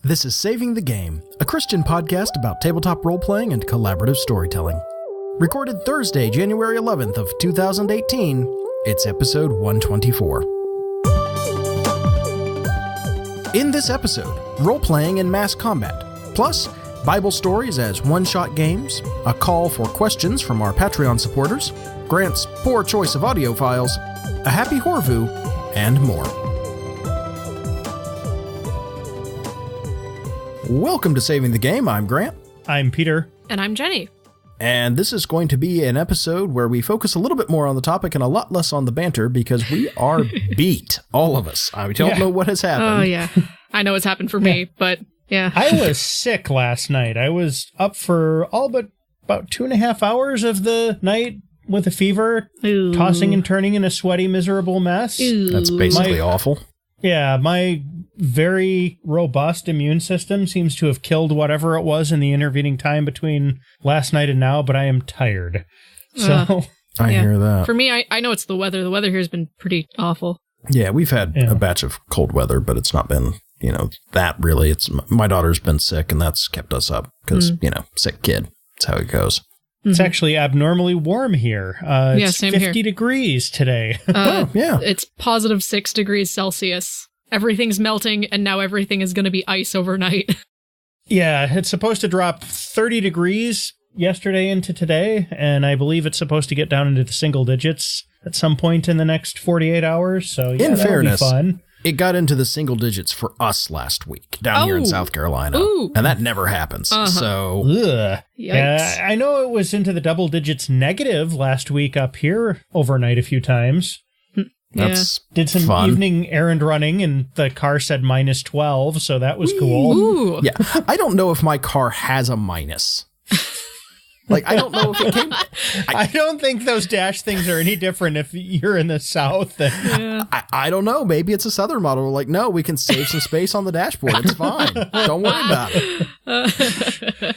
This is Saving the Game, a Christian podcast about tabletop role-playing and collaborative storytelling. Recorded Thursday, January 11th of 2018, it's episode 124. In this episode, role-playing and mass combat, plus Bible stories as one-shot games, a call for questions from our Patreon supporters, Grant's poor choice of audio files, a happy Horvu, and more. Welcome to Saving the Game. I'm Grant. I'm Peter. And I'm Jenny. And this is going to be an episode where we focus a little bit more on the topic and a lot less on the banter because we are beat, all of us. I don't know what has happened. Oh, yeah. I know what's happened for me, but yeah. I was sick last night. I was up for all but about 2.5 hours of the night with a fever, tossing and turning in a sweaty, miserable mess. That's basically awful. Yeah, my very robust immune system seems to have killed whatever it was in the intervening time between last night and now, but I am tired. So I hear that. For me, I know it's the weather. The weather here has been pretty awful. Yeah, we've had a batch of cold weather, but it's not been, that really. It's my daughter's been sick, and that's kept us up because, sick kid. That's how it goes. It's actually abnormally warm here. It's same 50 here. degrees today. It's positive 6 degrees Celsius. Everything's melting, and now everything is going to be ice overnight. Yeah, it's supposed to drop 30 degrees yesterday into today, and I believe it's supposed to get down into the single digits at some point in the next 48 hours. So, yeah, in fairness, be fun. It got into the single digits for us last week down here in South Carolina, and that never happens. So, yeah, I know it was into the double digits negative last week up here overnight a few times. Did some fun. Evening errand running, and the car said minus 12, so that was cool. Ooh. Yeah, I don't know if my car has a minus. I don't know if it came... I don't think those dash things are any different if you're in the South. I don't know. Maybe it's a Southern model. We're like, no, we can save some space on the dashboard. It's fine. Don't worry about it.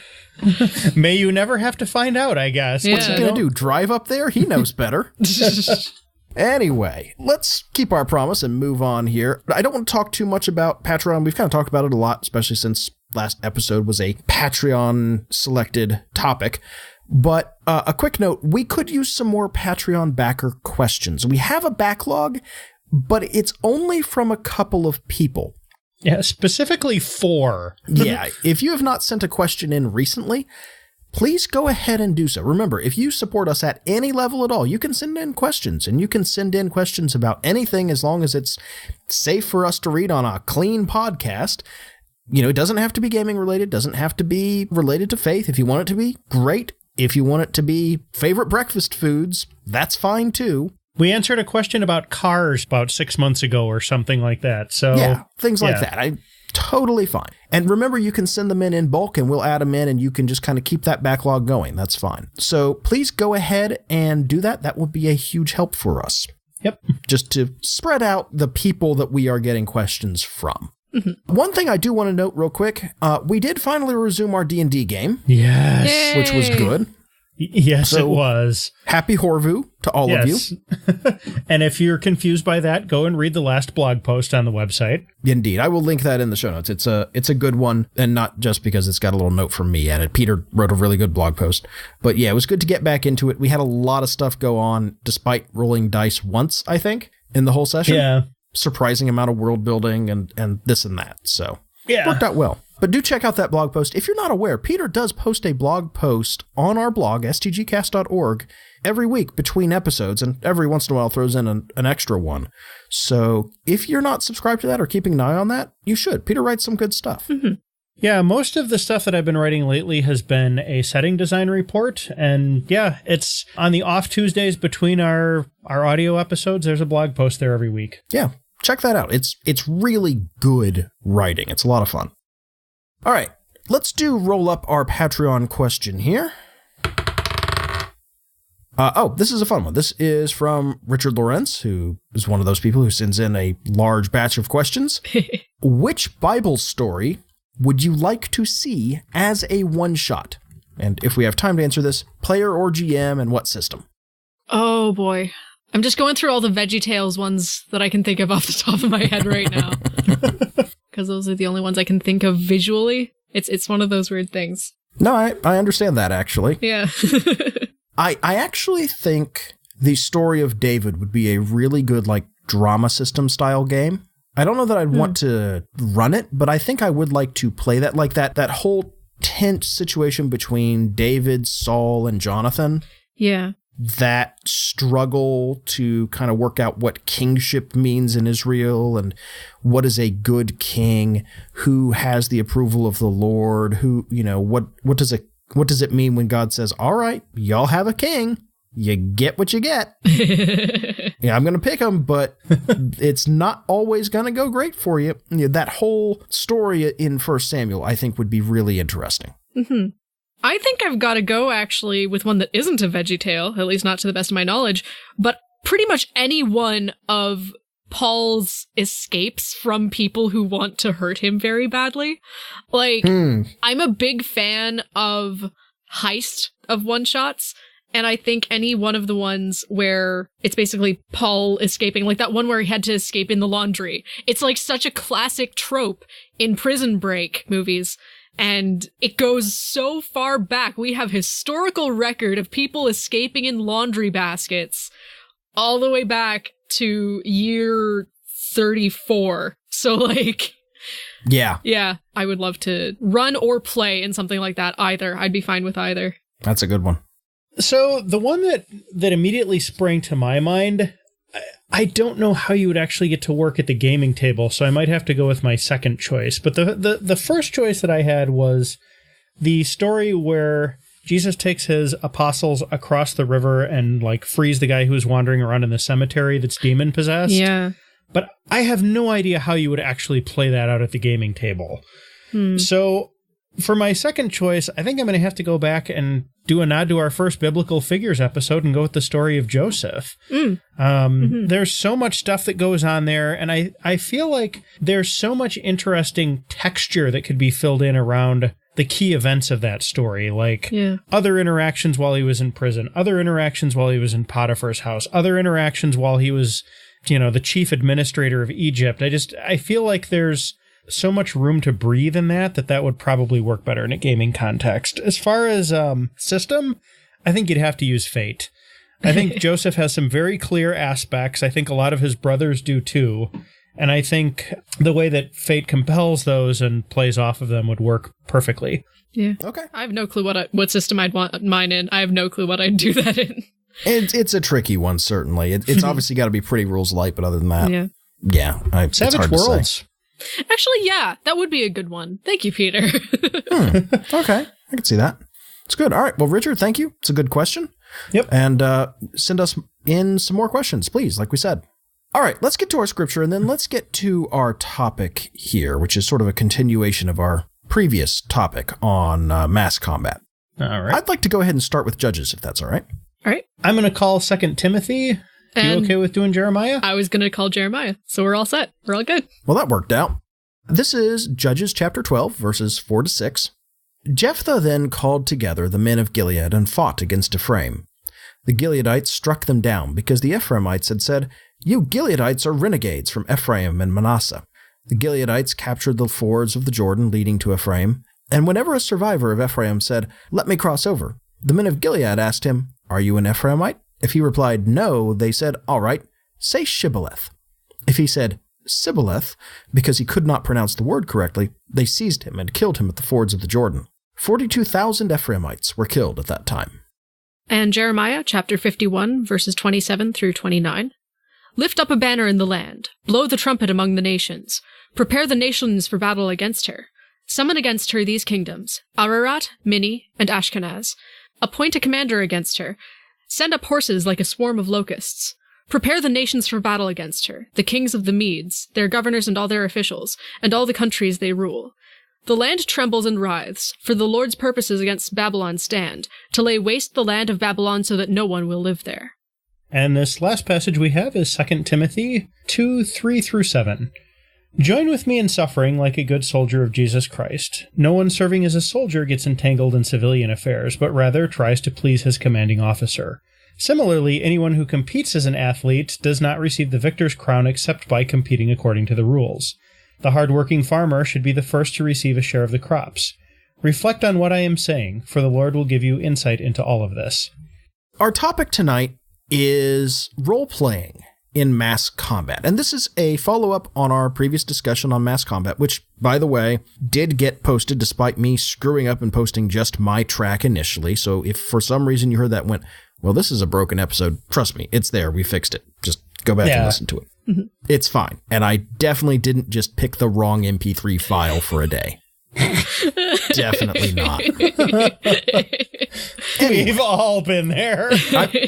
May you never have to find out, I guess. What's he going to do? Drive up there? He knows better. Anyway, let's keep our promise and move on here. I don't want to talk too much about Patreon. We've kind of talked about it a lot, especially since last episode was a Patreon-selected topic. But a quick note, we could use some more Patreon backer questions. We have a backlog, but it's only from a couple of people. Yeah, specifically 4. Yeah, if you have not sent a question in recently, please go ahead and do so. Remember, if you support us at any level at all, you can send in questions, and you can send in questions about anything as long as it's safe for us to read on a clean podcast. It doesn't have to be gaming related, doesn't have to be related to faith. If you want it to be, great. If you want it to be favorite breakfast foods, that's fine too. We answered a question about cars about 6 months ago or something like that. So yeah, things like that. Totally fine. And remember, you can send them in bulk, and we'll add them in, and you can just kind of keep that backlog going. That's fine. So please go ahead and do that. That would be a huge help for us. Yep. Just to spread out the people that we are getting questions from. Mm-hmm. One thing I do want to note real quick, we did finally resume our D&D game. Yes. Yay. Which was good. Yes, it was. Happy Horvu to all of you. And if you're confused by that, go and read the last blog post on the website. Indeed. I will link that in the show notes. It's a good one, and not just because it's got a little note from me in it. Peter wrote a really good blog post. But yeah, it was good to get back into it. We had a lot of stuff go on, despite rolling dice once, I think, in the whole session. Yeah. Surprising amount of world building and this and that. So yeah, worked out well. But do check out that blog post. If you're not aware, Peter does post a blog post on our blog, stgcast.org, every week between episodes, and every once in a while throws in an extra one. So if you're not subscribed to that or keeping an eye on that, you should. Peter writes some good stuff. Mm-hmm. Yeah, most of the stuff that I've been writing lately has been a setting design report. And yeah, it's on the off Tuesdays between our audio episodes. There's a blog post there every week. Yeah, check that out. It's really good writing. It's a lot of fun. All right, let's roll up our Patreon question here. This is a fun one. This is from Richard Lorenz, who is one of those people who sends in a large batch of questions. Which Bible story would you like to see as a one-shot? And if we have time to answer this, player or GM, and what system? Oh, boy. I'm just going through all the VeggieTales ones that I can think of off the top of my head right now. because those are the only ones I can think of visually. It's one of those weird things. No, I understand that, actually. Yeah. I actually think the story of David would be a really good, like, drama system style game. I don't know that I'd want to run it, but I think I would like to play that, like that whole tense situation between David, Saul, and Jonathan. Yeah. That struggle to kind of work out what kingship means in Israel and what is a good king, who has the approval of the Lord, who, you know, what does it mean when God says, all right, y'all have a king, you get what you get. Yeah, I'm going to pick him, but it's not always going to go great for you. That whole story in 1 Samuel, I think, would be really interesting. Mm-hmm. I think I've got to go, actually, with one that isn't a VeggieTale, at least not to the best of my knowledge, but pretty much any one of Paul's escapes from people who want to hurt him very badly. Like, I'm a big fan of heist of one-shots, and I think any one of the ones where it's basically Paul escaping, like that one where he had to escape in the laundry. It's like such a classic trope in Prison Break movies. And it goes so far back. We have historical record of people escaping in laundry baskets all the way back to year 34. So, like... Yeah. Yeah, I would love to run or play in something like that either. I'd be fine with either. That's a good one. So the one that immediately sprang to my mind, I don't know how you would actually get to work at the gaming table, so I might have to go with my second choice. But the first choice that I had was the story where Jesus takes his apostles across the river and, like, frees the guy who's wandering around in the cemetery that's demon-possessed. Yeah. But I have no idea how you would actually play that out at the gaming table. So for my second choice, I think I'm going to have to go back and do a nod to our first biblical figures episode and go with the story of Joseph. There's so much stuff that goes on there, and I feel like there's so much interesting texture that could be filled in around the key events of that story, like other interactions while he was in prison, other interactions while he was in Potiphar's house, other interactions while he was, you know, the chief administrator of Egypt. I feel like there's so much room to breathe in that would probably work better in a gaming context. As far as system, I think you'd have to use Fate. I think Joseph has some very clear aspects. I think a lot of his brothers do too. And I think the way that Fate compels those and plays off of them would work perfectly. Yeah. Okay. I have no clue what system I'd want mine in. I have no clue what I'd do that in. It's a tricky one, certainly. It's obviously got to be pretty rules light, but other than that, it's Savage hard Worlds. to say. Actually, yeah, that would be a good one. Thank you, Peter. Okay, I can see that. It's good. All right. Well, Richard, thank you. It's a good question. Yep. And send us in some more questions, please, like we said. All right, let's get to our scripture, and then let's get to our topic here, which is sort of a continuation of our previous topic on mass combat. All right. I'd like to go ahead and start with Judges, if that's all right. All right. I'm going to call 2 Timothy. You okay with doing Jeremiah? I was going to call Jeremiah, so we're all set. We're all good. Well, that worked out. This is Judges chapter 12, verses 4 to 6. Jephthah then called together the men of Gilead and fought against Ephraim. The Gileadites struck them down because the Ephraimites had said, "You Gileadites are renegades from Ephraim and Manasseh." The Gileadites captured the fords of the Jordan leading to Ephraim, and whenever a survivor of Ephraim said, "Let me cross over," the men of Gilead asked him, "Are you an Ephraimite?" If he replied no, they said, "All right, say Shibboleth." If he said Sibboleth, because he could not pronounce the word correctly, they seized him and killed him at the fords of the Jordan. 42,000 Ephraimites were killed at that time. And Jeremiah chapter 51, verses 27 through 29. Lift up a banner in the land. Blow the trumpet among the nations. Prepare the nations for battle against her. Summon against her these kingdoms, Ararat, Minni, and Ashkenaz. Appoint a commander against her. Send up horses like a swarm of locusts. Prepare the nations for battle against her, the kings of the Medes, their governors and all their officials, and all the countries they rule. The land trembles and writhes, for the Lord's purposes against Babylon stand, to lay waste the land of Babylon so that no one will live there. And this last passage we have is 2 Timothy 2, 3 through 7. Join with me in suffering like a good soldier of Jesus Christ. No one serving as a soldier gets entangled in civilian affairs, but rather tries to please his commanding officer. Similarly, anyone who competes as an athlete does not receive the victor's crown except by competing according to the rules. The hardworking farmer should be the first to receive a share of the crops. Reflect on what I am saying, for the Lord will give you insight into all of this. Our topic tonight is role-playing in mass combat. And this is a follow-up on our previous discussion on mass combat, which, by the way, did get posted despite me screwing up and posting just my track initially. So if for some reason you heard that and went, well, this is a broken episode, trust me, it's there. We fixed it. Just go back and listen to it. Mm-hmm. It's fine. And I definitely didn't just pick the wrong MP3 file for a day. Definitely not. Anyway, we've all been there.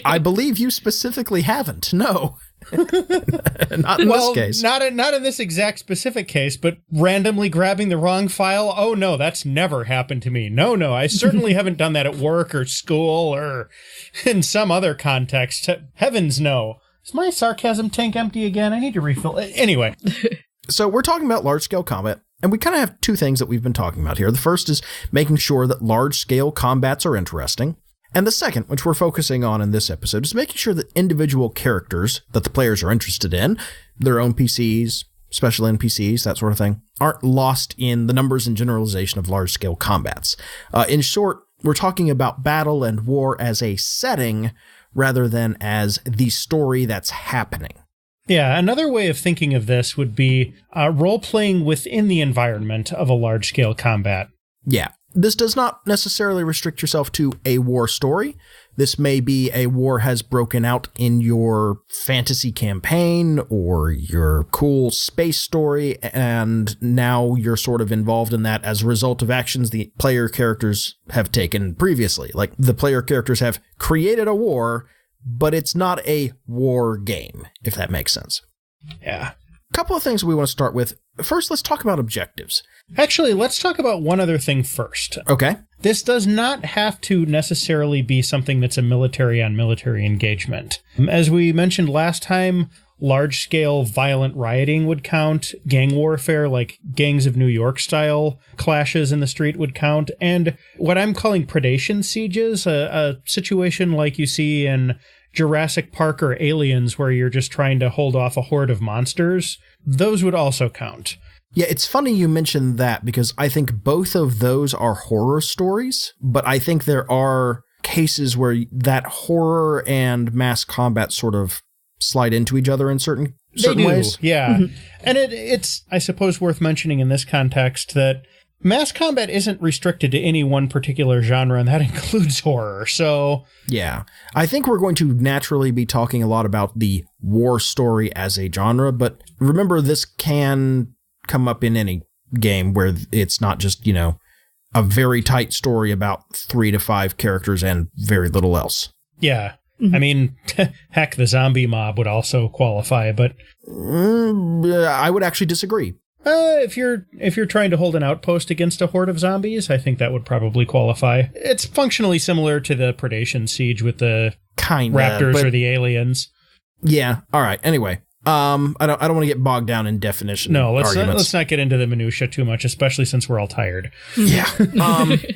I believe you specifically haven't. No. Not in this case. Not in this exact specific case, but randomly grabbing the wrong file. Oh, no, that's never happened to me. No, I certainly haven't done that at work or school or in some other context. Heavens, no. Is my sarcasm tank empty again? I need to refill it. Anyway. So we're talking about large-scale combat, and we kind of have two things that we've been talking about here. The first is making sure that large-scale combats are interesting. And the second, which we're focusing on in this episode, is making sure that individual characters that the players are interested in, their own PCs, special NPCs, that sort of thing, aren't lost in the numbers and generalization of large-scale combats. In short, we're talking about battle and war as a setting rather than as the story that's happening. Yeah, another way of thinking of this would be role-playing within the environment of a large-scale combat. Yeah. This does not necessarily restrict yourself to a war story. This may be a war has broken out in your fantasy campaign or your cool space story, and now you're sort of involved in that as a result of actions the player characters have taken previously. Like, the player characters have created a war, but it's not a war game, if that makes sense. Yeah. A couple of things we want to start with. First, let's talk about objectives. Actually, let's talk about one other thing first. Okay. This does not have to necessarily be something that's a military-on-military engagement. As we mentioned last time, large-scale violent rioting would count. Gang warfare, like Gangs of New York-style clashes in the street would count. And what I'm calling predation sieges, a situation like you see in Jurassic Park or Aliens, where you're just trying to hold off a horde of monsters, those would also count. Yeah, it's funny you mentioned that because I think both of those are horror stories, but I think there are cases where that horror and mass combat sort of slide into each other in certain ways. Yeah. Mm-hmm. And it's, I suppose, worth mentioning in this context that mass combat isn't restricted to any one particular genre, and that includes horror. So yeah, I think we're going to naturally be talking a lot about the war story as a genre, but remember, this can come up in any game where it's not just, a very tight story about 3 to 5 characters and very little else. Yeah. Mm-hmm. I mean, heck, the zombie mob would also qualify, but I would actually disagree. If you're trying to hold an outpost against a horde of zombies, I think that would probably qualify. It's functionally similar to the predation siege with the raptors or the aliens. Yeah. All right. Anyway, I don't want to get bogged down in definition. No, let's not get into the minutia too much, especially since we're all tired. Yeah.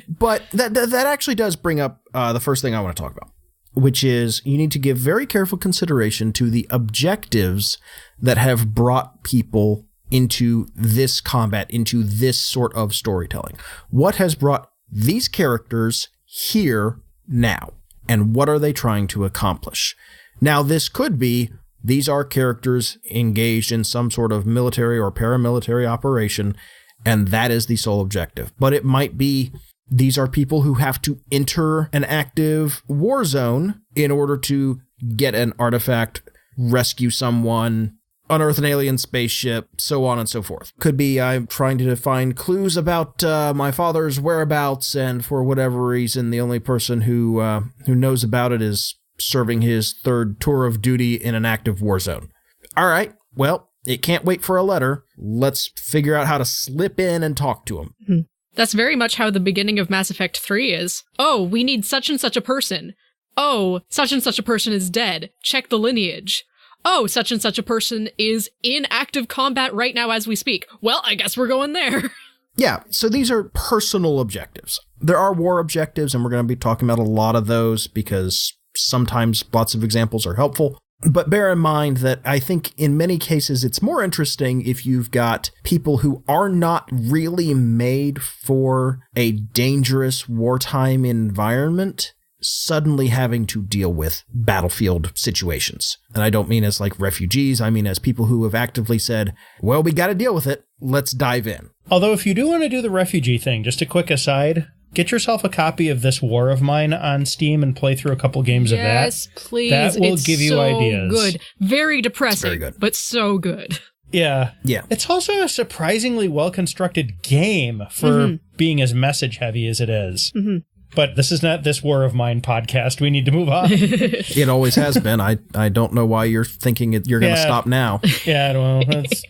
But that actually does bring up the first thing I want to talk about, which is you need to give very careful consideration to the objectives that have brought people into this combat, into this sort of storytelling. What has brought these characters here now? And what are they trying to accomplish? Now, this could be, these are characters engaged in some sort of military or paramilitary operation, and that is the sole objective. But it might be, these are people who have to enter an active war zone in order to get an artifact, rescue someone, unearth an alien spaceship, so on and so forth. Could be I'm trying to find clues about my father's whereabouts, and for whatever reason, the only person who knows about it is serving his 3rd tour of duty in an active war zone. All right, well, it can't wait for a letter. Let's figure out how to slip in and talk to him. Mm-hmm. That's very much how the beginning of Mass Effect 3 is. Oh, we need such and such a person. Oh, such and such a person is dead. Check the lineage. Oh, such and such a person is in active combat right now as we speak. Well, I guess we're going there. Yeah, so these are personal objectives. There are war objectives, and we're going to be talking about a lot of those because sometimes lots of examples are helpful. But bear in mind that I think in many cases it's more interesting if you've got people who are not really made for a dangerous wartime environment suddenly having to deal with battlefield situations. And I don't mean as like refugees, I mean as people who have actively said, well, we got to deal with it. Let's dive in. Although if you do want to do the refugee thing, just a quick aside, get yourself a copy of This War of Mine on Steam and play through a couple games of that. Yes, please. That will give you ideas. Good. Very depressing, very good. but so good. Yeah. Yeah. It's also a surprisingly well-constructed game for being as message-heavy as it is. Mm-hmm. But this is not This War of Mine podcast. We need to move on. It always has been. I don't know why you're thinking you're going to stop now. Yeah, well, that's,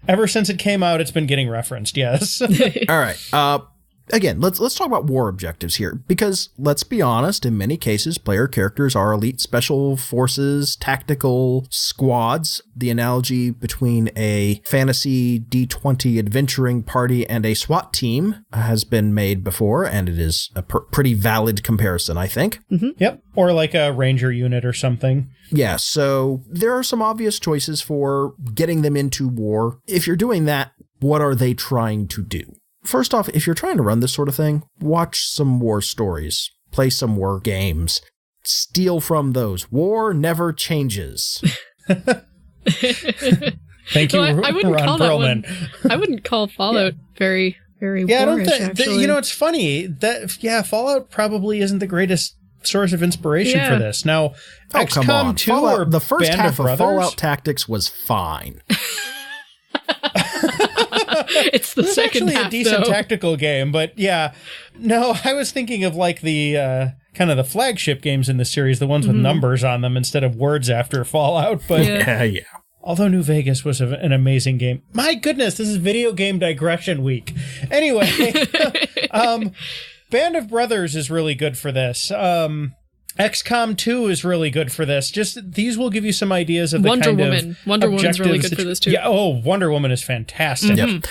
ever since it came out, it's been getting referenced, yes. All right. Again, let's talk about war objectives here, because let's be honest, in many cases, player characters are elite special forces, tactical squads. The analogy between a fantasy D20 adventuring party and a SWAT team has been made before, and it is a pretty valid comparison, I think. Mm-hmm. Yep. Or like a ranger unit or something. Yeah, so there are some obvious choices for getting them into war. If you're doing that, what are they trying to do? First off, if you're trying to run this sort of thing, watch some war stories, play some war games, steal from those. War never changes. Thank you, I wouldn't Ron call Perlman. That one, I wouldn't call Fallout very, very Yeah, I don't warish, think, actually. you know, it's funny that, Fallout probably isn't the greatest source of inspiration for this. Now, Oh, come XCOM on. 2 Fallout, or the first Band half of Brothers? Fallout Tactics was fine. It's the It was second actually half, a decent though. tactical game, but yeah. No, I was thinking of like the kind of the flagship games in the series, the ones with numbers on them instead of words after Fallout. But Yeah. although New Vegas was an amazing game. My goodness, this is video game digression week. Anyway, Band of Brothers is really good for this. XCOM 2 is really good for this. Just these will give you some ideas of the Wonder kind Woman. of Wonder Woman's really objectives good for this too. Yeah. Oh, Wonder Woman is fantastic. Yep.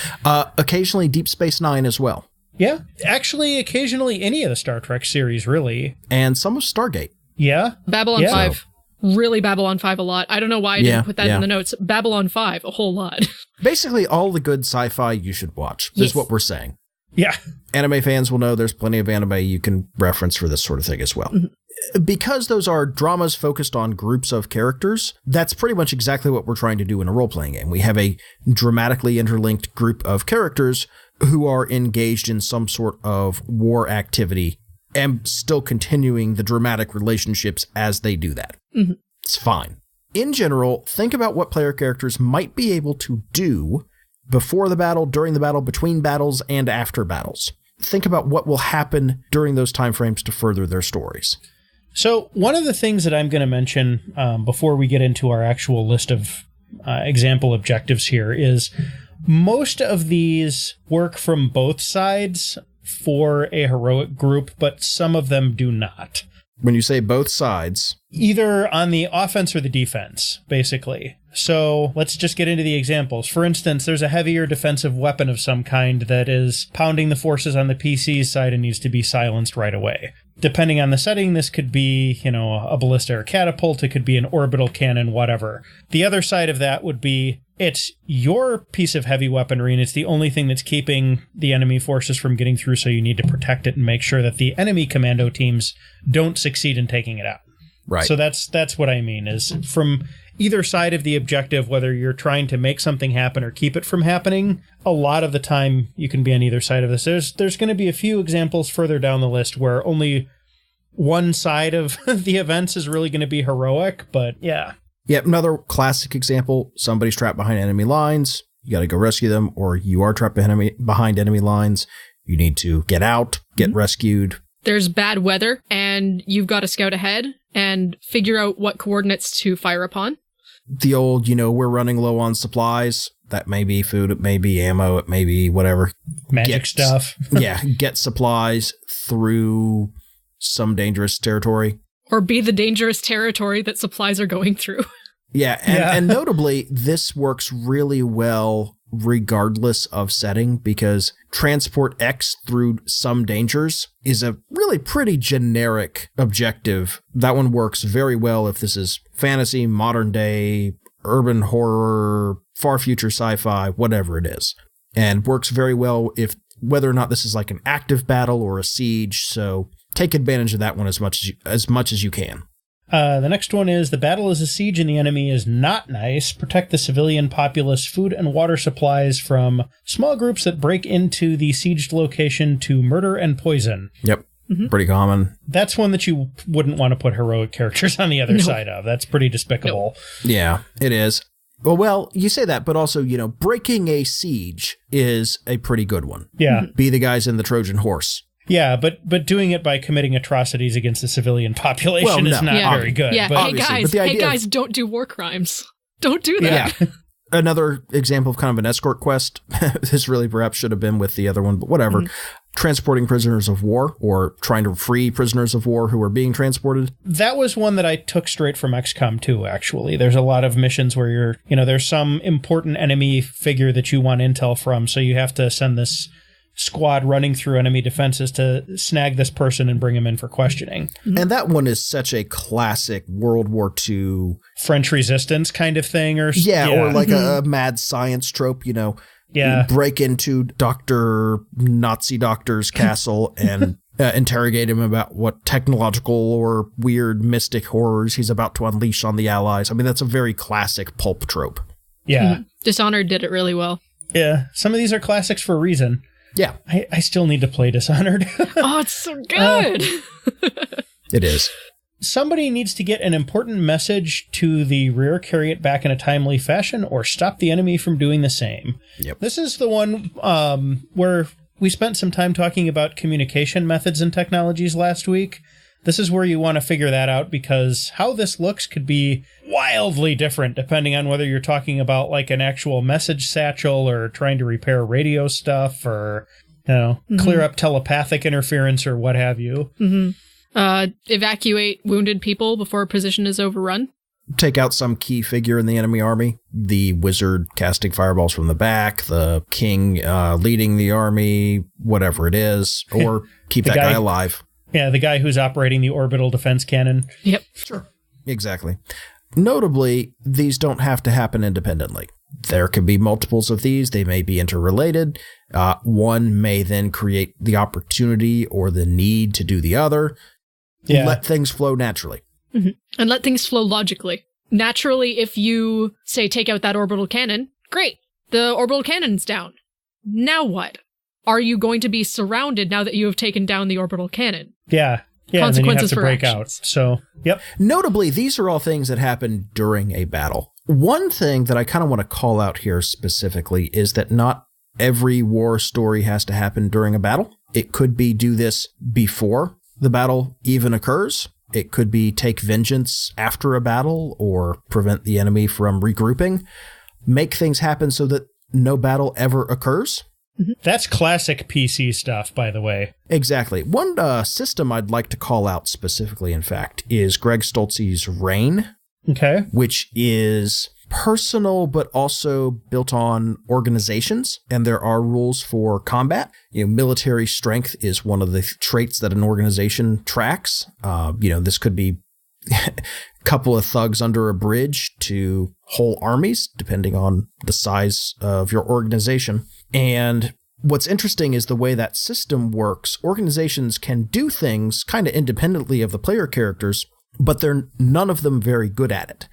Occasionally Deep Space Nine as well. Yeah. Actually, occasionally any of the Star Trek series, really. And some of Stargate. Yeah. Babylon 5. Really Babylon 5 a lot. I don't know why I didn't put that in the notes. Babylon 5, a whole lot. Basically, all the good sci-fi you should watch is what we're saying. Yeah. Anime fans will know there's plenty of anime you can reference for this sort of thing as well. Because those are dramas focused on groups of characters, that's pretty much exactly what we're trying to do in a role-playing game. We have a dramatically interlinked group of characters who are engaged in some sort of war activity and still continuing the dramatic relationships as they do that. It's fine. In general, think about what player characters might be able to do before the battle, during the battle, between battles, and after battles. Think about what will happen during those time frames to further their stories. So one of the things that I'm going to mention before we get into our actual list of example objectives here is most of these work from both sides for a heroic group, but some of them do not. When you say both sides, Either on the offense or the defense, basically. So let's just get into the examples. For instance, there's a heavier defensive weapon of some kind that is pounding the forces on the PC's side and needs to be silenced right away. Depending on the setting, this could be, a ballista or catapult, it could be an orbital cannon, whatever. The other side of that would be, it's your piece of heavy weaponry and it's the only thing that's keeping the enemy forces from getting through, so you need to protect it and make sure that the enemy commando teams don't succeed in taking it out. right? So that's what I mean, is from either side of the objective, whether you're trying to make something happen or keep it from happening, a lot of the time you can be on either side of this. There's going to be a few examples further down the list where only one side of the events is really going to be heroic, but yeah. Yep, another classic example, somebody's trapped behind enemy lines, you got to go rescue them, or you are trapped behind enemy lines, you need to get out, get rescued. There's bad weather, and you've got to scout ahead and figure out what coordinates to fire upon. The old, we're running low on supplies. That may be food, it may be ammo, it may be whatever. Magic stuff. Yeah, get supplies through some dangerous territory. Or be the dangerous territory that supplies are going through. Yeah, and notably, this works really well regardless of setting, because transport X through some dangers is a really pretty generic objective. That one works very well if this is fantasy, modern day, urban horror, far future sci-fi, whatever it is. And works very well if whether or not this is like an active battle or a siege. So take advantage of that one as much as you can. The next one is the battle is a siege and the enemy is not nice. Protect the civilian populace, food and water supplies from small groups that break into the sieged location to murder and poison. Yep. Pretty common. That's one that you wouldn't want to put heroic characters on the other side of. That's pretty despicable. Yeah, it is. Well, you say that, but also, breaking a siege is a pretty good one. Yeah. Be the guys in the Trojan horse. Yeah, but doing it by committing atrocities against the civilian population is not very good. Yeah, but hey guys, don't do war crimes. Don't do that. Yeah. Another example of kind of an escort quest, this really perhaps should have been with the other one, but whatever. Transporting prisoners of war or trying to free prisoners of war who are being transported. That was one that I took straight from XCOM 2, actually. There's a lot of missions where there's some important enemy figure that you want intel from, so you have to send this squad running through enemy defenses to snag this person and bring him in for questioning. And that one is such a classic World War II French resistance kind of thing, or or like a mad science trope, You break into Nazi doctor's castle and interrogate him about what technological or weird mystic horrors he's about to unleash on the Allies. I mean, that's a very classic pulp trope. Yeah. Dishonored did it really well. Yeah. Some of these are classics for a reason. Yeah. I still need to play Dishonored. Oh, it's so good. It is. Somebody needs to get an important message to the rear, carry it back in a timely fashion, or stop the enemy from doing the same. Yep. This is the one where we spent some time talking about communication methods and technologies last week. This is where you want to figure that out, because how this looks could be wildly different depending on whether you're talking about like an actual message satchel or trying to repair radio stuff or, clear up telepathic interference or what have you. Evacuate wounded people before a position is overrun. Take out some key figure in the enemy army. The wizard casting fireballs from the back, the king leading the army, whatever it is, or keep that guy alive. Yeah, the guy who's operating the orbital defense cannon. Yep. Sure. Exactly. Notably, these don't have to happen independently. There can be multiples of these. They may be interrelated. One may then create the opportunity or the need to do the other. Yeah. Let things flow naturally. And let things flow logically. Naturally, if you, say, take out that orbital cannon, great. The orbital cannon's down. Now what? Are you going to be surrounded now that you have taken down the orbital cannon? Yeah. Yeah, consequences and then you have to break out. So, yep. Notably, these are all things that happen during a battle. One thing that I kind of want to call out here specifically is that not every war story has to happen during a battle. It could be do this before the battle even occurs. It could be take vengeance after a battle or prevent the enemy from regrouping. Make things happen so that no battle ever occurs. That's classic PC stuff, by the way. Exactly. One system I'd like to call out specifically, in fact, is Greg Stolze's Reign. Okay. Which is personal, but also built on organizations. And there are rules for combat. Military strength is one of the traits that an organization tracks. This could be a couple of thugs under a bridge to whole armies, depending on the size of your organization. And what's interesting is the way that system works. Organizations can do things kind of independently of the player characters, but they're none of them very good at it.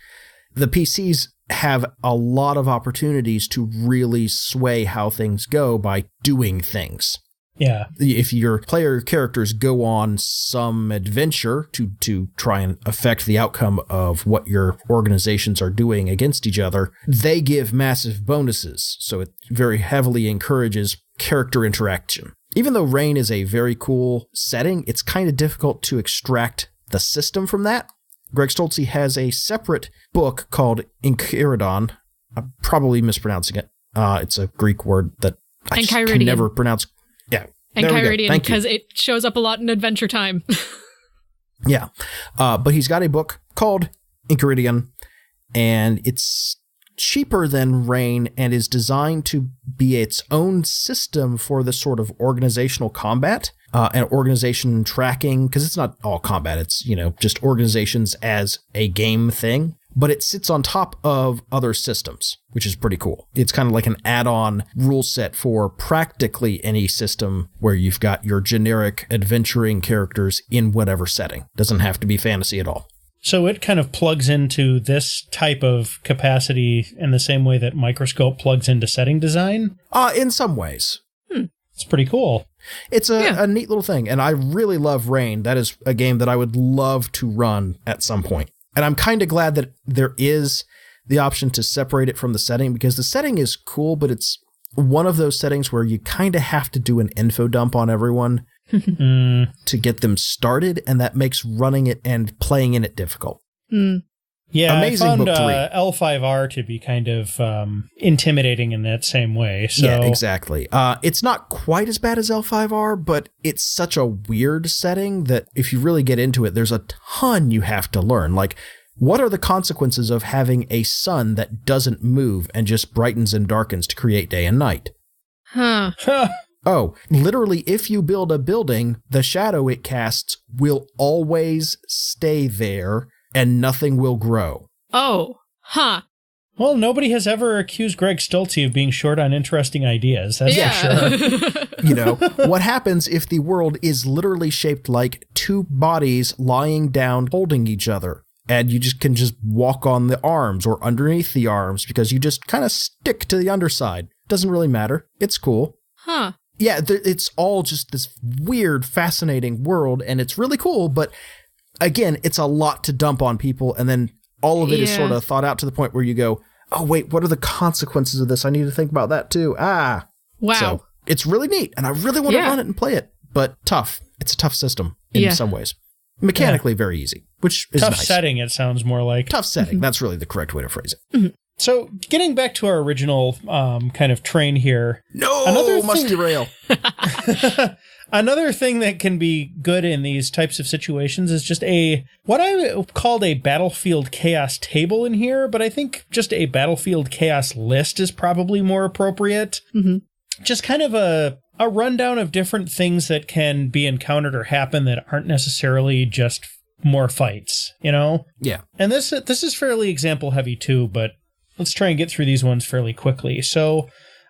The PCs have a lot of opportunities to really sway how things go by doing things. Yeah. If your player characters go on some adventure to try and affect the outcome of what your organizations are doing against each other, they give massive bonuses. So it very heavily encourages character interaction. Even though Reign is a very cool setting, it's kind of difficult to extract the system from that. Greg Stolze has a separate book called Enchiridion. I'm probably mispronouncing it. It's a Greek word that I can never pronounce. Yeah. Enchiridion, because it shows up a lot in Adventure Time. Yeah. But he's got a book called Enchiridion, and it's cheaper than Rain and is designed to be its own system for this sort of organizational combat and organization tracking, because it's not all combat, it's, just organizations as a game thing. But it sits on top of other systems, which is pretty cool. It's kind of like an add-on rule set for practically any system where you've got your generic adventuring characters in whatever setting. Doesn't have to be fantasy at all. So it kind of plugs into this type of capacity in the same way that Microscope plugs into setting design? In some ways. It's pretty cool. It's a neat little thing, and I really love Rain. That is a game that I would love to run at some point. And I'm kind of glad that there is the option to separate it from the setting, because the setting is cool, but it's one of those settings where you kind of have to do an info dump on everyone to get them started, and that makes running it and playing in it difficult. Yeah, amazing I found book to read. L5R to be kind of intimidating in that same way. So. Yeah, exactly. It's not quite as bad as L5R, but it's such a weird setting that if you really get into it, there's a ton you have to learn. Like, what are the consequences of having a sun that doesn't move and just brightens and darkens to create day and night? Oh, literally, if you build a building, the shadow it casts will always stay there, and nothing will grow. Oh, Well, nobody has ever accused Greg Stolze of being short on interesting ideas. That's for sure. What happens if the world is literally shaped like two bodies lying down holding each other, and you can just walk on the arms or underneath the arms because you just kind of stick to the underside? Doesn't really matter. It's cool. Yeah, it's all just this weird, fascinating world, and it's really cool, but again, it's a lot to dump on people, and then all of it is sort of thought out to the point where you go, oh, wait, what are the consequences of this? I need to think about that too. Wow. So it's really neat, and I really want to run it and play it, but tough. It's a tough system in some ways. Mechanically very easy, which is tough nice. setting, it sounds more like. Tough setting. That's really the correct way to phrase it. So, getting back to our original kind of train here. No, must derail. Another thing that can be good in these types of situations is just what I called a Battlefield Chaos table in here, but I think just a Battlefield Chaos list is probably more appropriate. Just kind of a rundown of different things that can be encountered or happen that aren't necessarily just more fights, Yeah. And this is fairly example heavy too, but let's try and get through these ones fairly quickly. So,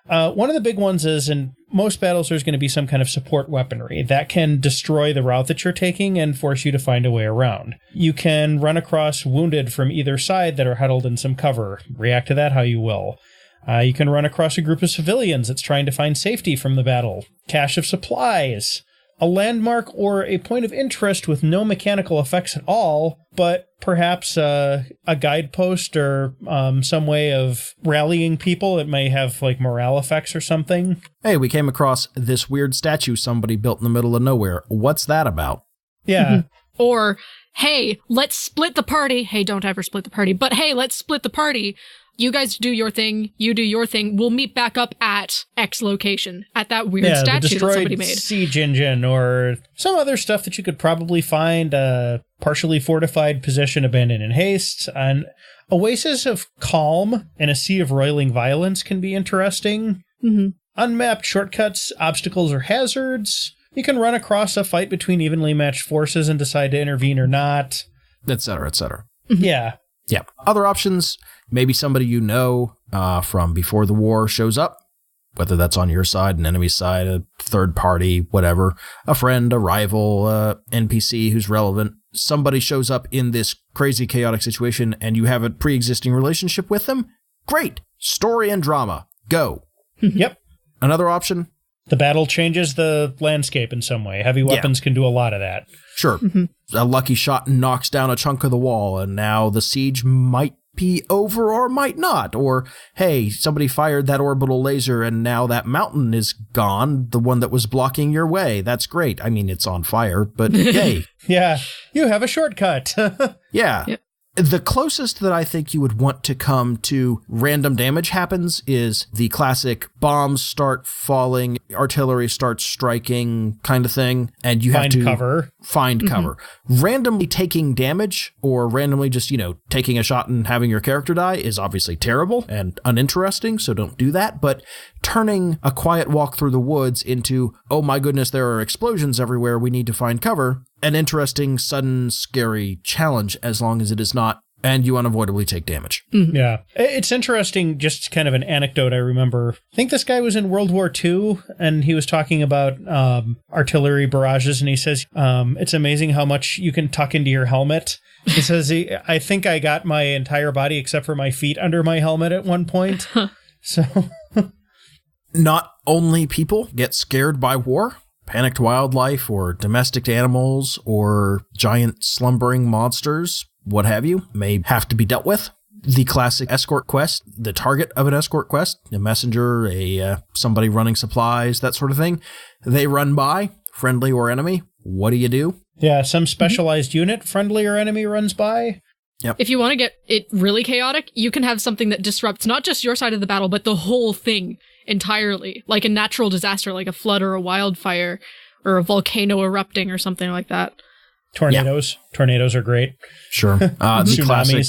one of the big ones is in most battles, there's going to be some kind of support weaponry that can destroy the route that you're taking and force you to find a way around. You can run across wounded from either side that are huddled in some cover. React to that how you will. You can run across a group of civilians that's trying to find safety from the battle. Cache of supplies. A landmark or a point of interest with no mechanical effects at all, but perhaps a guidepost or some way of rallying people. It may have like morale effects or something. Hey, we came across this weird statue somebody built in the middle of nowhere. What's that about? Yeah. Or, hey, let's split the party. Hey, don't ever split the party. But hey, let's split the party. You guys do your thing, you do your thing. We'll meet back up at X location, at that weird statue that somebody made. Siege engine or some other stuff that you could probably find, a partially fortified position abandoned in haste. An oasis of calm in a sea of roiling violence can be interesting. Unmapped shortcuts, obstacles, or hazards. You can run across a fight between evenly matched forces and decide to intervene or not. Etc., etc. Yeah. Yeah. Other options, maybe somebody from before the war shows up, whether that's on your side, an enemy side, a third party, whatever, a friend, a rival, NPC who's relevant. Somebody shows up in this crazy, chaotic situation and you have a pre-existing relationship with them. Great. Story and drama. Go. Yep. Another option. The battle changes the landscape in some way. Heavy weapons can do a lot of that. Sure. A lucky shot knocks down a chunk of the wall, and now the siege might be over or might not. Or, hey, somebody fired that orbital laser, and now that mountain is gone, the one that was blocking your way. That's great. I mean, it's on fire, but hey. Yeah, you have a shortcut. Yeah. Yep. The closest that I think you would want to come to random damage happens is the classic bombs start falling, artillery starts striking kind of thing, and you have to find cover. Randomly taking damage or randomly just, taking a shot and having your character die is obviously terrible and uninteresting, so don't do that. But turning a quiet walk through the woods into, oh my goodness, there are explosions everywhere, we need to find cover, an interesting, sudden, scary challenge as long as it is not, and you unavoidably take damage. Yeah. It's interesting, just kind of an anecdote I remember. I think this guy was in World War II, and he was talking about artillery barrages, and he says, it's amazing how much you can tuck into your helmet. He says, I think I got my entire body except for my feet under my helmet at one point. So... Not only people get scared by war, panicked wildlife or domestic animals or giant slumbering monsters, what have you, may have to be dealt with. The classic escort quest, the target of an escort quest, a messenger, somebody running supplies, that sort of thing. They run by, friendly or enemy. What do? Yeah, some specialized unit, friendly or enemy, runs by. Yep. If you want to get it really chaotic, you can have something that disrupts not just your side of the battle, but the whole thing entirely, like a natural disaster, like a flood or a wildfire or a volcano erupting or something like that. Tornadoes. Yeah. Tornadoes are great. Sure. The classic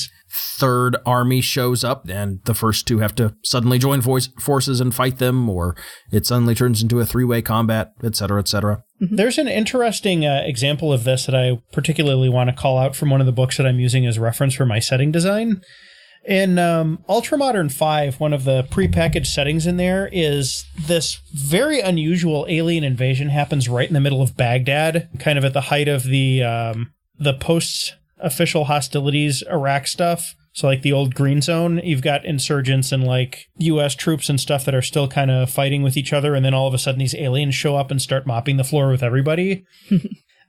third army shows up and the first two have to suddenly join forces and fight them, or it suddenly turns into a three-way combat, etc., etc. There's an interesting example of this that I particularly want to call out from one of the books that I'm using as reference for my setting design. In Ultramodern 5, one of the prepackaged settings in there is this very unusual alien invasion happens right in the middle of Baghdad, kind of at the height of the post-official hostilities Iraq stuff. So like the old Green Zone, you've got insurgents and like U.S. troops and stuff that are still kind of fighting with each other, and then all of a sudden these aliens show up and start mopping the floor with everybody.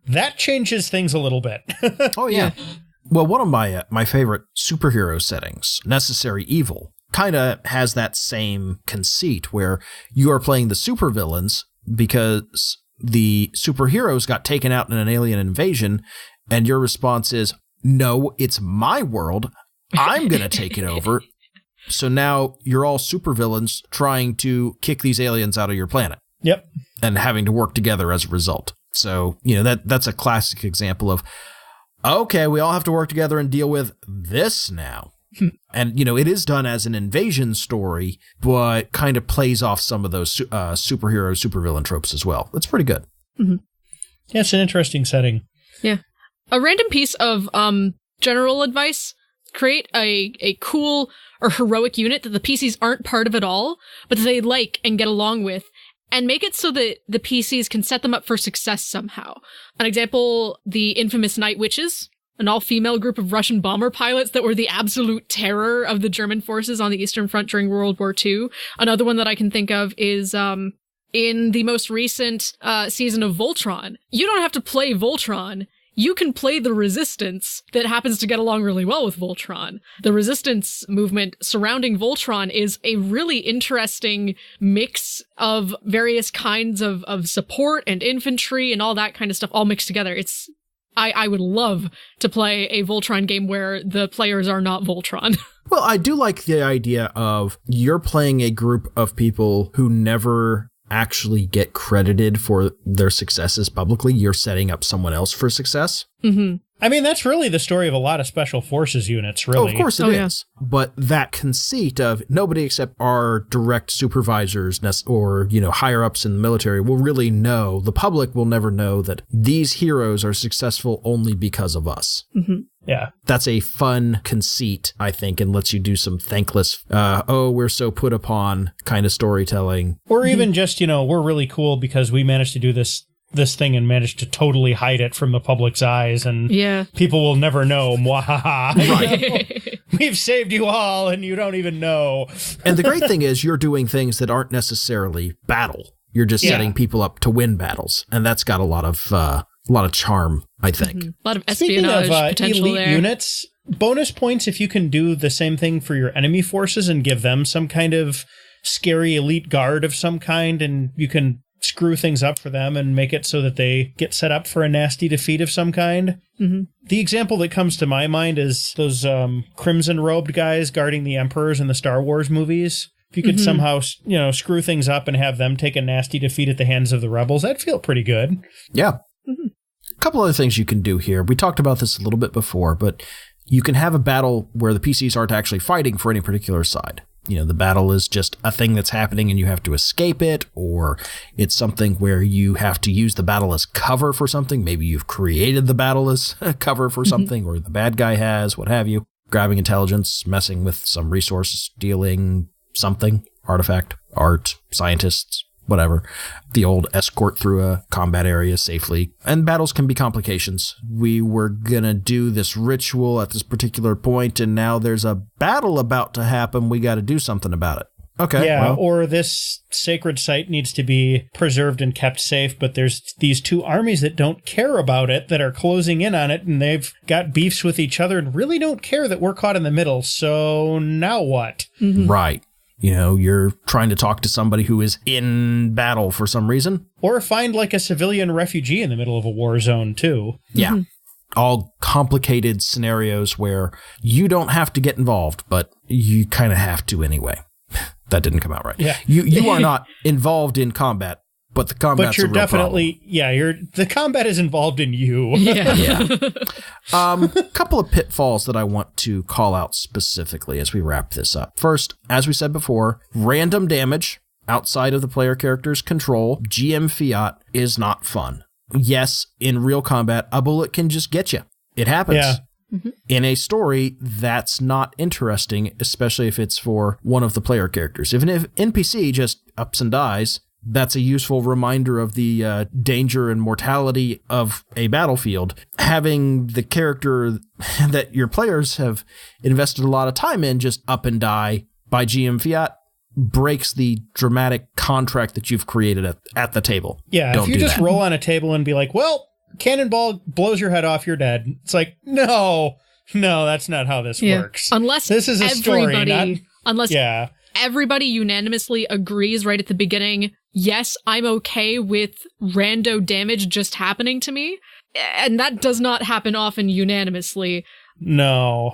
That changes things a little bit. Oh, yeah. Well, one of my favorite superhero settings, Necessary Evil, kind of has that same conceit where you are playing the supervillains because the superheroes got taken out in an alien invasion, and your response is, no, it's my world. I'm going to take it over. So now you're all supervillains trying to kick these aliens out of your planet. Yep. And having to work together as a result. So, that's a classic example of, okay, we all have to work together and deal with this now. And, it is done as an invasion story, but kind of plays off some of those superhero, supervillain tropes as well. It's pretty good. Mm-hmm. Yeah, it's an interesting setting. Yeah. A random piece of general advice: create a cool or heroic unit that the PCs aren't part of at all, but that they like and get along with, and make it so that the PCs can set them up for success somehow. An example, the infamous Night Witches, an all-female group of Russian bomber pilots that were the absolute terror of the German forces on the Eastern Front during World War II. Another one that I can think of is in the most recent season of Voltron. You don't have to play Voltron. You can play the Resistance that happens to get along really well with Voltron. The Resistance movement surrounding Voltron is a really interesting mix of various kinds of support and infantry and all that kind of stuff all mixed together. I would love to play a Voltron game where the players are not Voltron. Well, I do like the idea of you're playing a group of people who never actually get credited for their successes publicly. You're setting up someone else for success. Mm-hmm. I mean, that's really the story of a lot of special forces units, really. Oh, of course it is. Yeah. But that conceit of nobody except our direct supervisors or, higher ups in the military will really know, the public will never know that these heroes are successful only because of us. Mm-hmm. Yeah. That's a fun conceit, I think, and lets you do some thankless, we're so put upon kind of storytelling. Or even just, we're really cool because we managed to do this thing and managed to totally hide it from the public's eyes, and people will never know. Right. We've saved you all and you don't even know. And the great thing is you're doing things that aren't necessarily battle. You're just setting people up to win battles, and that's got a lot of charm, I think. Mm-hmm. A lot of espionage potential elite there. Units, bonus points if you can do the same thing for your enemy forces and give them some kind of scary elite guard of some kind, and you can screw things up for them and make it so that they get set up for a nasty defeat of some kind. Mm-hmm. The example that comes to my mind is those crimson-robed guys guarding the emperors in the Star Wars movies. If you could somehow, screw things up and have them take a nasty defeat at the hands of the rebels, that'd feel pretty good. Yeah. Mm-hmm. A couple other things you can do here. We talked about this a little bit before, but you can have a battle where the PCs aren't actually fighting for any particular side. The battle is just a thing that's happening and you have to escape it, or it's something where you have to use the battle as cover for something. Maybe you've created the battle as cover for something, or the bad guy has, what have you. Grabbing intelligence, messing with some resource, stealing something, artifact, art, scientists, whatever. The old escort through a combat area safely. And battles can be complications. We were going to do this ritual at this particular point, and now there's a battle about to happen. We got to do something about it. Okay. Yeah, or this sacred site needs to be preserved and kept safe, but there's these two armies that don't care about it, that are closing in on it, and they've got beefs with each other and really don't care that we're caught in the middle. So now what? Mm-hmm. Right. You're trying to talk to somebody who is in battle for some reason. Or find like a civilian refugee in the middle of a war zone, too. Yeah. Mm-hmm. All complicated scenarios where you don't have to get involved, but you kind of have to anyway. That didn't come out right. Yeah. You are not involved in combat, but the combat's a real definitely problem. The combat is involved in you. Yeah. Couple of pitfalls that I want to call out specifically as we wrap this up. First, as we said before, random damage outside of the player character's control, GM fiat, is not fun. Yes, in real combat, a bullet can just get you. It happens. Yeah. Mm-hmm. In a story, that's not interesting, especially if it's for one of the player characters. If an NPC just ups and dies, that's a useful reminder of the danger and mortality of a battlefield. Having the character that your players have invested a lot of time in just up and die by GM fiat breaks the dramatic contract that you've created at the table. Yeah, if you just roll on a table and be like, well, cannonball blows your head off, you're dead. It's like, no, that's not how this works. Unless this is a story, everybody unanimously agrees right at the beginning, yes, I'm okay with rando damage just happening to me. And that does not happen often unanimously. No.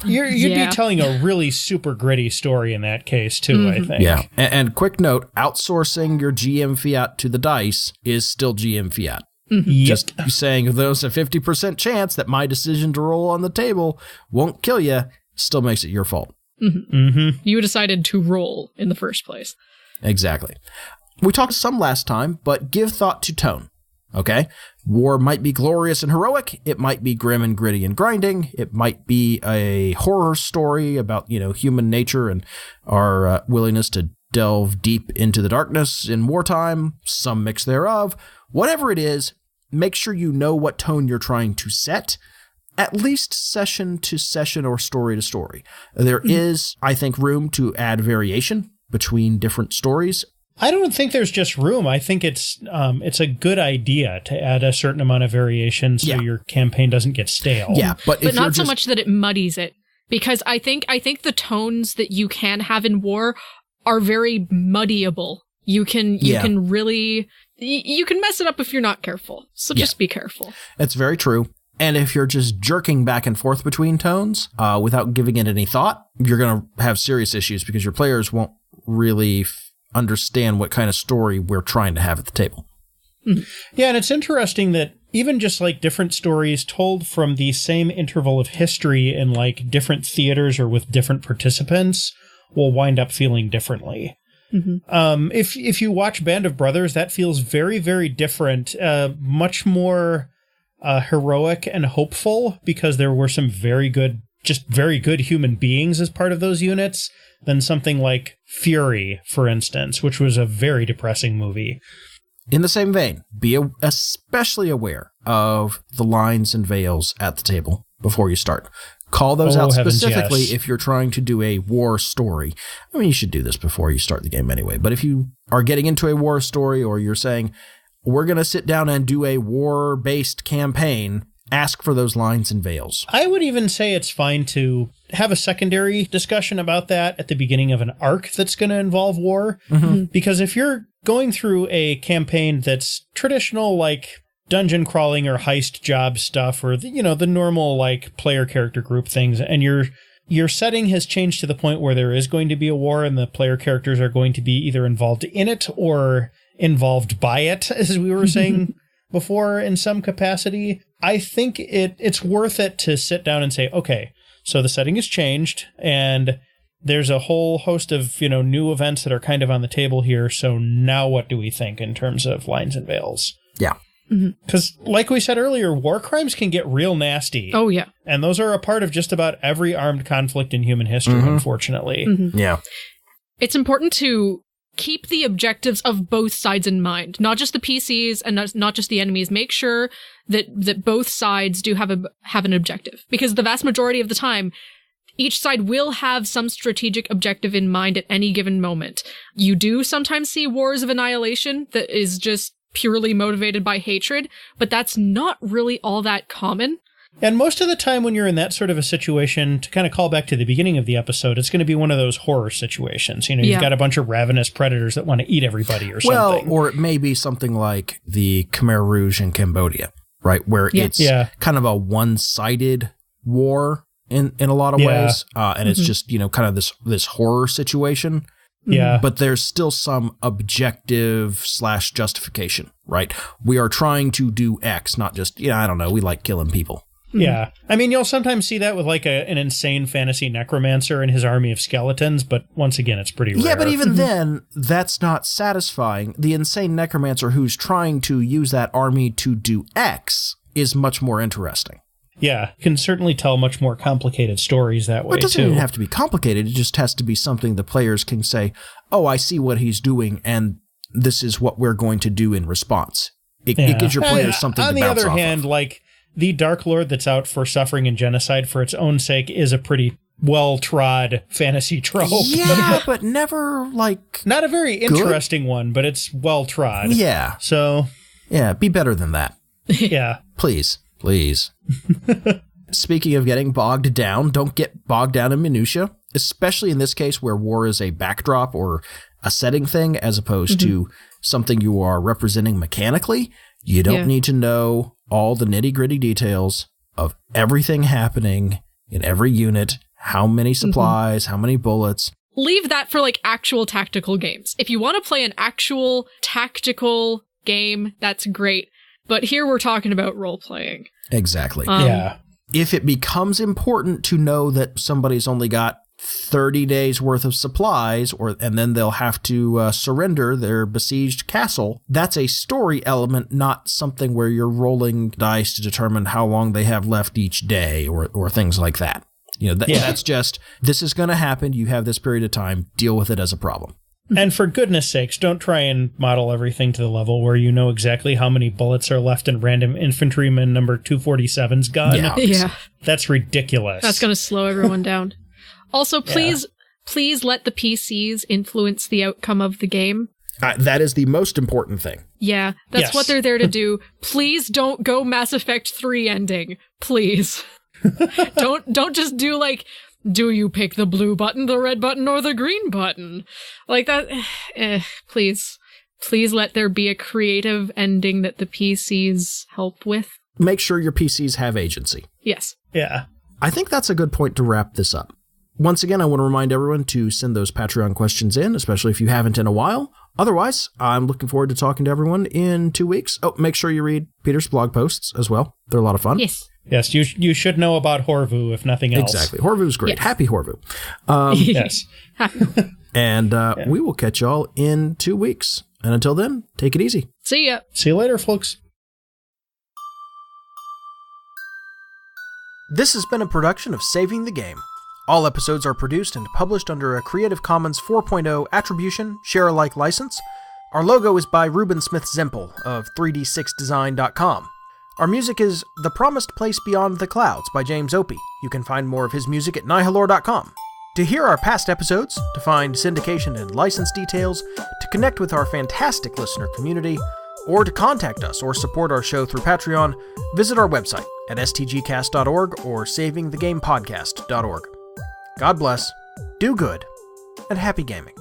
You'd be telling a really super gritty story in that case, too, I think. Yeah. And quick note, outsourcing your GM fiat to the dice is still GM fiat. Mm-hmm. Yep. Just saying, if there's a 50% chance that my decision to roll on the table won't kill you, still makes it your fault. Mm-hmm. Mm-hmm. You decided to roll in the first place. Exactly. We talked some last time, but give thought to tone. Okay? War might be glorious and heroic. It might be grim and gritty and grinding. It might be a horror story about, human nature and our willingness to delve deep into the darkness in wartime, some mix thereof. Whatever it is, make sure you know what tone you're trying to set, at least session to session or story to story. There is, I think, room to add variation between different stories. I don't think there's just room. I think it's a good idea to add a certain amount of variation so your campaign doesn't get stale. Yeah, but not so much that it muddies it, because I think the tones that you can have in war are very muddyable. You can really you can mess it up if you're not careful. So just be careful. That's very true. And if you're just jerking back and forth between tones without giving it any thought, you're going to have serious issues because your players won't really understand what kind of story we're trying to have at the table. Yeah, and it's interesting that even just like different stories told from the same interval of history in like different theaters or with different participants will wind up feeling differently. Mm-hmm. If you watch Band of Brothers, that feels very, very different, much more heroic and hopeful because there were some very good human beings as part of those units than something like Fury, for instance, which was a very depressing movie. In the same vein, be especially aware of the lines and veils at the table before you start. Call those out specifically if you're trying to do a war story. I mean, you should do this before you start the game anyway, but if you are getting into a war story or you're saying, we're going to sit down and do a war-based campaign, ask for those lines and veils. I would even say it's fine to have a secondary discussion about that at the beginning of an arc that's going to involve war. Mm-hmm. Because if you're going through a campaign that's traditional, like dungeon crawling or heist job stuff, or the normal like player character group things, and your setting has changed to the point where there is going to be a war and the player characters are going to be either involved in it or involved by it, as we were saying before, in some capacity, I think it's worth it to sit down and say, okay, so the setting has changed and there's a whole host of, new events that are kind of on the table here. So now what do we think in terms of lines and veils? Yeah. Because like we said earlier, war crimes can get real nasty. Oh, yeah. And those are a part of just about every armed conflict in human history, unfortunately. Mm-hmm. Yeah. It's important to keep the objectives of both sides in mind, not just the PCs and not just the enemies. Make sure that both sides do have an objective, because the vast majority of the time, each side will have some strategic objective in mind at any given moment. You do sometimes see wars of annihilation that is just purely motivated by hatred, but that's not really all that common. And most of the time when you're in that sort of a situation, to kind of call back to the beginning of the episode, it's going to be one of those horror situations. You've got a bunch of ravenous predators that want to eat everybody or something. Well, or it may be something like the Khmer Rouge in Cambodia, right? Where it's kind of a one-sided war in a lot of ways. And it's just, kind of this horror situation. Yeah. But there's still some objective / justification, right? We are trying to do X, not just, we like killing people. Yeah. I mean, you'll sometimes see that with like an insane fantasy necromancer and his army of skeletons, but once again, it's pretty rare. Yeah, but even then, that's not satisfying. The insane necromancer who's trying to use that army to do X is much more interesting. Yeah, can certainly tell much more complicated stories that way, too. It doesn't even have to be complicated. It just has to be something the players can say, oh, I see what he's doing, and this is what we're going to do in response. It gives your players something to bounce off of. On the other hand, like, the Dark Lord that's out for suffering and genocide for its own sake is a pretty well-trod fantasy trope. Yeah, but never, like... Not a very interesting one, but it's well-trod. Yeah. So... Yeah, be better than that. Yeah. Please. Speaking of getting bogged down, don't get bogged down in minutia, especially in this case where war is a backdrop or a setting thing as opposed to something you are representing mechanically. You don't need to know all the nitty-gritty details of everything happening in every unit, how many supplies, how many bullets. Leave that for like actual tactical games. If you want to play an actual tactical game, that's great. But here we're talking about role-playing. Exactly. Yeah. If it becomes important to know that somebody's only got 30 days worth of supplies, and then they'll have to surrender their besieged castle, that's a story element, not something where you're rolling dice to determine how long they have left each day or things like that. That's just, this is going to happen. You have this period of time. Deal with it as a problem. And for goodness sakes, don't try and model everything to the level where you know exactly how many bullets are left in random infantryman number 247's gun. Yeah. That's ridiculous. That's going to slow everyone down. Also, please let the PCs influence the outcome of the game. That is the most important thing. Yeah, that's what they're there to do. Please don't go Mass Effect 3 ending. Please. Don't just do like... Do you pick the blue button, the red button, or the green button? Like that, please let there be a creative ending that the PCs help with. Make sure your PCs have agency. Yes. Yeah. I think that's a good point to wrap this up. Once again, I want to remind everyone to send those Patreon questions in, especially if you haven't in a while. Otherwise, I'm looking forward to talking to everyone in 2 weeks. Oh, make sure you read Peter's blog posts as well. They're a lot of fun. Yes, you should know about Horvu, if nothing else. Exactly. Horvu's great. Yes. Happy Horvu. Yes. And we will catch y'all in 2 weeks. And until then, take it easy. See ya. See you later, folks. This has been a production of Saving the Game. All episodes are produced and published under a Creative Commons 4.0 Attribution, Share-alike license. Our logo is by Ruben Smith Zempel of 3d6design.com. Our music is The Promised Place Beyond the Clouds by James Opie. You can find more of his music at nihilore.com. To hear our past episodes, to find syndication and license details, to connect with our fantastic listener community, or to contact us or support our show through Patreon, visit our website, at stgcast.org or savingthegamepodcast.org. God bless, do good, and happy gaming.